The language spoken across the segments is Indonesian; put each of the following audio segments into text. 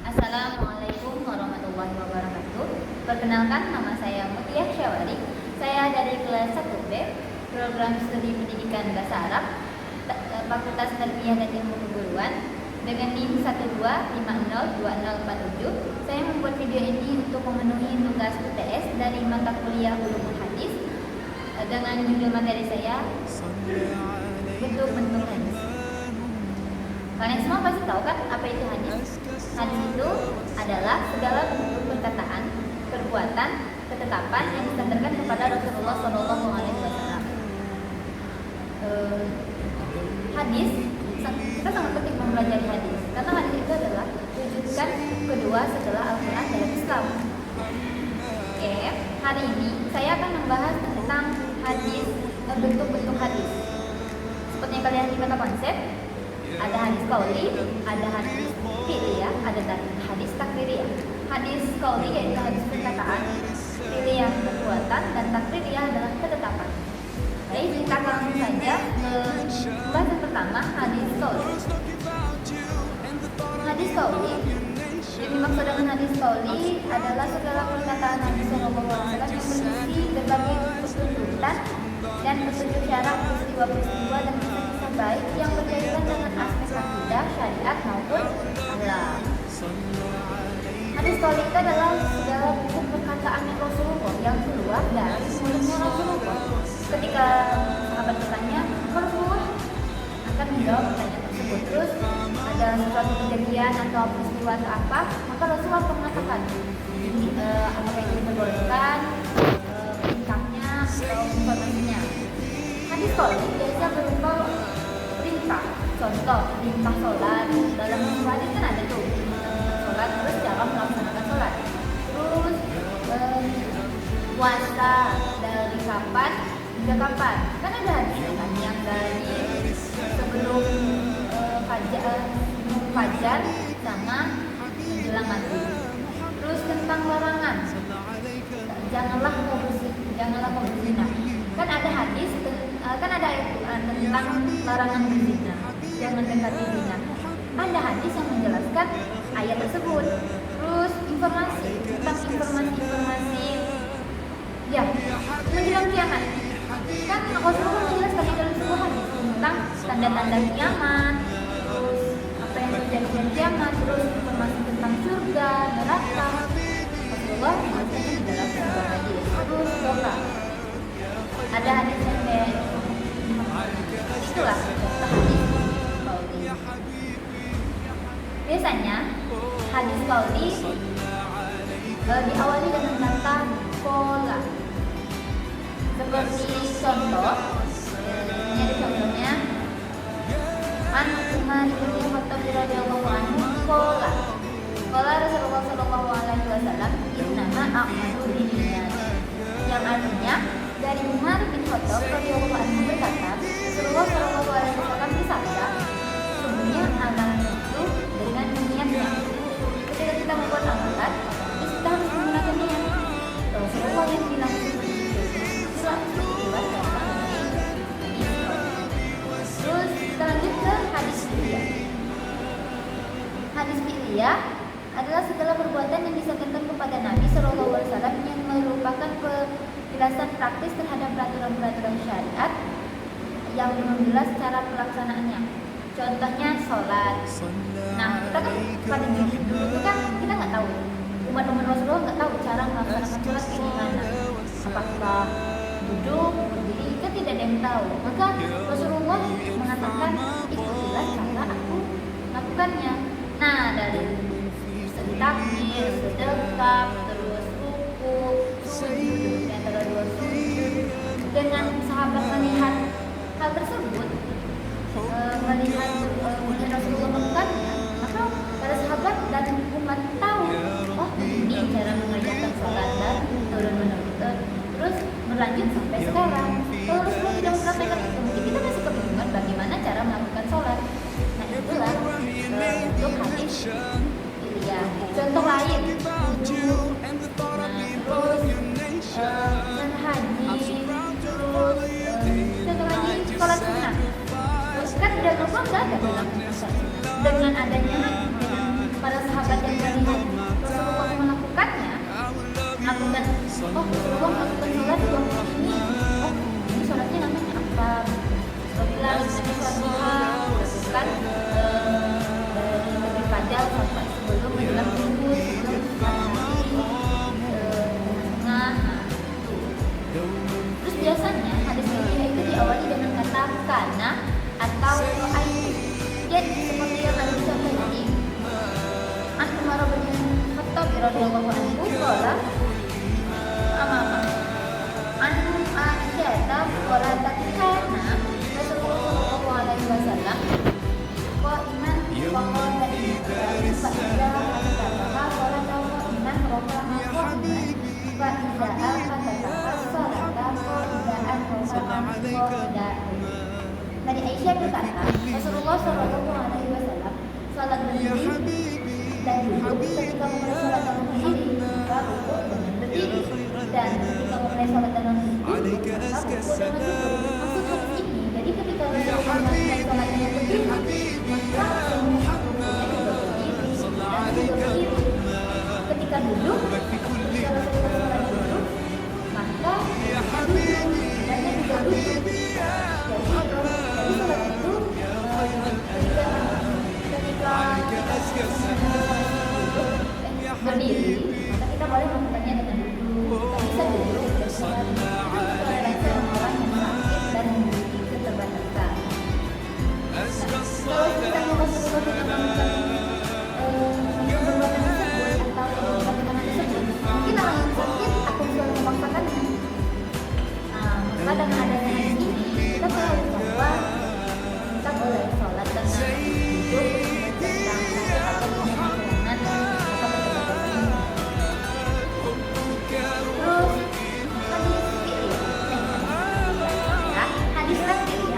Assalamualaikum warahmatullahi wabarakatuh. Perkenalkan, nama saya Mutia Syawari. Saya dari kelas 1B, program studi pendidikan bahasa Arab, Fakultas Tarbiyah dan Ilmu Keguruan, dengan NIM 125020047. Saya membuat video ini untuk memenuhi tugas UTS dari mata kuliah Ulumul Hadis dengan judul materi saya bentuk-bentuk hadis. Kalian semua pasti tahu kan apa itu hadis? Hadis itu adalah segala bentuk perkataan, perbuatan, ketetapan yang disandarkan kepada Rasulullah SAW. Hadis, kita sangat penting mempelajari hadis karena hadis itu adalah rujukan kedua setelah Al-Quran dalam Islam. Oke, hari ini saya akan membahas tentang hadis, bentuk-bentuk hadis. Seperti yang kalian lihat konsep, ada hadis qauli, ada hadis fi'liyah, ada hadis takririah. Hadis qauli yaitu hadis perkataan, fi'liyah perbuatan, dan takririah adalah ketetapan. Baik, kita langsung saja ke pembahasan pertama, hadis qauli. Hadis qauli, yang dimaksud dengan hadis qauli adalah segala perkataan Nabi SAW yang berisi berbagai tuntutan dan petunjuk syarak, peristiwa-peristiwa dan kisah-kisah baik yang berkaitan dengan aspek akidah, syariat maupun akhlak. Hadis qauli itu adalah segala bentuk perkataan Rasulullah yang keluar dari mulutnya Rasulullah. Ketika sahabat bertanya, Rasulullah akan menjawab pertanyaan tersebut. Terus ada suatu kejadian atau peristiwa atau apa, maka Rasulullah akan mengatakan apakah itu diperbolehkan, perintahnya atau informasinya. Hadis qauli biasa berupa perintah. Contoh, perintah sholat. Dalam hadis kan ada tuh sholat, terus cara melaksanakan sholat. Terus puasa dari kapan hingga kapan. Kan ada hadis kan yang dari sebelum fajar sama menjelang maghrib. Terus tentang larangan, janganlah kau berzina. Kan ada hadis, kan ada ayat Quran tentang larangan berzina, jangan dekati zina. Ada hadis yang menjelaskan ayat tersebut. Terus informasi tentang informasi ya menjelang kiamat. Kan Rasulullah menjelaskan di dalam sebuah hadis tentang tanda-tanda kiamat, terus apa yang terjadi di kiamat, terus informasi tentang surga, neraka. Rasulullah menjelaskannya di dalam sebuah hadis. Terus doa. Ada hadis yang kayak itulah contoh hadis qauli. Biasanya hadis qauli diawali dengan kata qala. Seperti contoh, ini ada contohnya. An Umar bin Khattab radhiyallahu anhu qala. Qala Rasulullah sallallahu alaihi wasallam, "Innama a'malu binniyat." Yang artinya dari Umar bin Khattab radhiyallahu anhu berkata, Rasulullah sallallahu alaihi wasallam bersabda, "Sesungguhnya amalan itu dengan niatnya." Ketika kita membuat amalan, kita harus menggunakan niat. Rasulullah yang bilang seperti itu. Terus kita lanjut ke hadis fi'liyah. Hadis fi'liyah adalah segala perbuatan yang disampaikan kepada Nabi SAW yang merupakan penjelasan praktis terhadap peraturan-peraturan syariat yang belum jelas cara pelaksanaannya. Contohnya sholat. Nah, kita kan pada dulu itu kan kita nggak tahu, umat-umat Rasulullah nggak tahu cara melaksanakan sholat kayak gimana. Apakah duduk, berdiri, kita tidak ada yang tahu. Maka Rasulullah mengatakan, ikutilah cara aku lakukannya. Nah, dari segi takbir, sedekap, terus ruku, sujud, antara dua sujud. Dengan sahabat melihat hal tersebut, melihat Rasulullah melakukannya, maka para sahabat dan umat tahu, oh ini cara mengerjakan sholat dan turun-menurun. Terus berlanjut sampai sekarang. Kalau Rasulullah tidak mempraktikkan itu, mungkin kita masih kebingungan bagaimana cara melakukan sholat. Nah, itulah untuk hadis fi'liyah. Contoh lain, wudhu, terus haji, terus contoh lagi sholat sunnah. Kan udah nggak ada dalam dengan adanya para sahabat yang melakukan, oh Rasulullah melakukan sholat di waktu ini, oh ini sholatnya namanya apa? Apabila misalnya sholat duha dilakukan dari fajar sampai sebelum menjelang subuh, sebelum matahari tengah. Terus biasanya hadis ini itu diawali dengan kata kana atau ain. Jadi seperti yang ada di contoh tadi, An Umar bin Khattab radhiyallahu anhu qala An Aisyah qala kana Rasulullah sallallahu alaihi wasallam qa'iman wa qala inna fa idza kataha qala iman raka'a qa'iman fa idza kataha salata qa'idaan qa'idaan. Dari Aisyah berkata, Rasulullah Shallallahu Alaihi Wasallam salat berdiri dan duduk ketika memulai salat dalam berdiri, maka rukuk dengan berdiri, dan ketika memulai salat dalam duduk, maka rukuk dengan duduk. Maksud hadis ini, jadi ketika Rasulullah memulai salat dengan berdiri, maka rukuknya juga berdiri dan juga berdiri. Ketika duduk, ketika Rasulullah salat duduk, maka duduk dan juga duduk. Jadi salat itu ketika berdiri, maka kita boleh melakukannya dengan duduk. Kita bisa duduk dan sholat. Itu toleransi orang-orang yang sakit dan memiliki keterbatasan. Kalau kita mau Rasulullah tidak melakukan perbuatan tersebut atau melakukan tersebut, mungkin orang yang sakit akan selalu memaksakannya. Maka dengan adanya hadis ini, kita tahu bahwa kita boleh sholat dengan duduk sedang sakit atau perjalanan atau berketerbatasan. Terus hadis terakhir ya.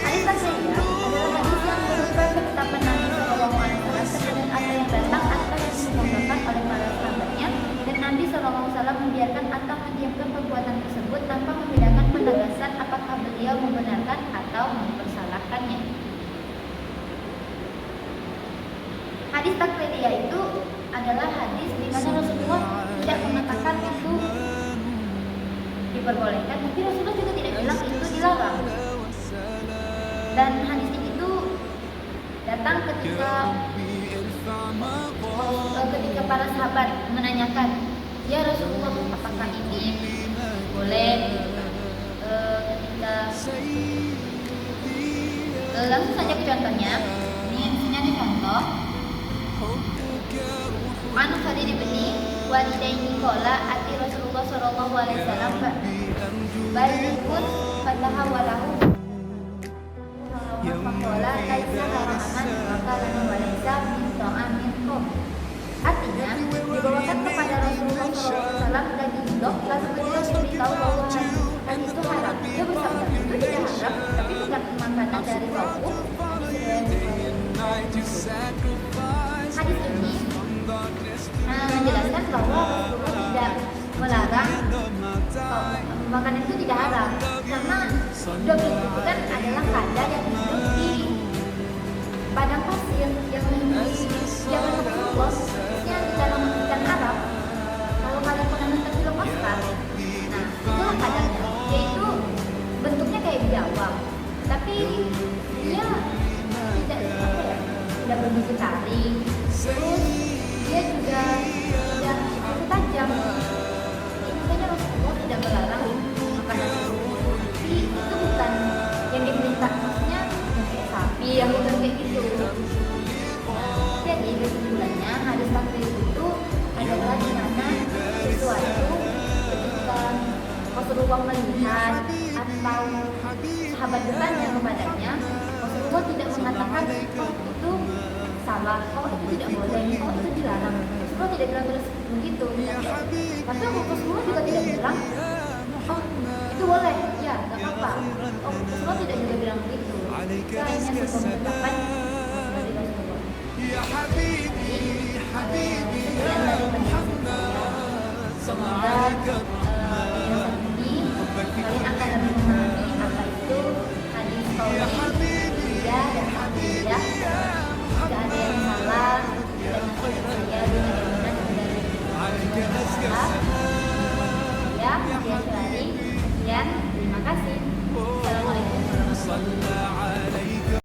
Hadis terakhir ya adalah hadis yang berupa ketetapan Nabi Sallallahu Alaihi Wasallam terhadap apa yang datang atau yang dikembangkan oleh para sahabatnya, dan Nabi Sallallahu Alaihi Wasallam membiarkan atau mendiamkan perbuatan tersebut tanpa membedakan penegasan apakah beliau membenarkan atau mempersalahkannya. Hadis takririah itu adalah hadis di mana Rasulullah tidak mengatakan itu diperbolehkan, tapi Rasulullah juga tidak bilang itu dilarang. Dan hadis ini tuh datang ketika para sahabat menanyakan, ya Rasulullah, apakah ini boleh? Ketika langsung saja ke contohnya. Ini ada contoh. Anu Khalid bin Walidaini qala ati Rasulullah sallallahu alaihi wasallam balikun fataha walahu faqala laisa haraman maka lana walaisa min ta'amin qom. Artinya dibawakan kepada Rasulullah SAW daging dok, lalu beliau memberitahu bahwa hadis itu haram. Dia bersabda, itu tidak haram, tapi bukan makanan dari bawah. Hadis ini menjelaskan bahwa Rasulullah tidak melarang makanan itu tidak haram, karena daging itu kan adalah kadal yang hidup di padang pasir yang di zaman Rasulullah, khususnya di dalam ikan Arab. Kalau kalian pernah nonton film Oscar, nah itulah kadalnya. Yaitu bentuknya kayak biawak, tapi dia tidak begitu taring. Terus dia juga tidak begitu tajam. Intinya Rasulullah tidak melarang makanan itu, tapi itu bukan yang diperintah, maksudnya kayak sapi yang bukan kayak gitu. Jadi kesimpulannya hadis takririah itu adalah di mana sesuatu ketika Rasulullah melihat atau sahabat bertanya kepadanya, Rasulullah tidak mengatakan oh itu salah, oh itu tidak boleh, oh itu dilarang. Rasulullah tidak bilang terus begitu. Tapi Rasulullah juga tidak bilang oh itu boleh, ya nggak apa-apa. Oh Rasulullah tidak juga bilang begitu. Itu hanya sebuah pendapat dari Rasulullah. Sekian dari penjelasan saya. Semoga penjelasan ini kalian akan lebih memahami apa itu hadis qauli dan qauliyah. Jika ada yang salah dan nasihat saya, mudah-mudahan dari salah. Ya, dia sharing. Sekian, terima kasih. Assalamualaikum warahmatullahi wabarakatuh.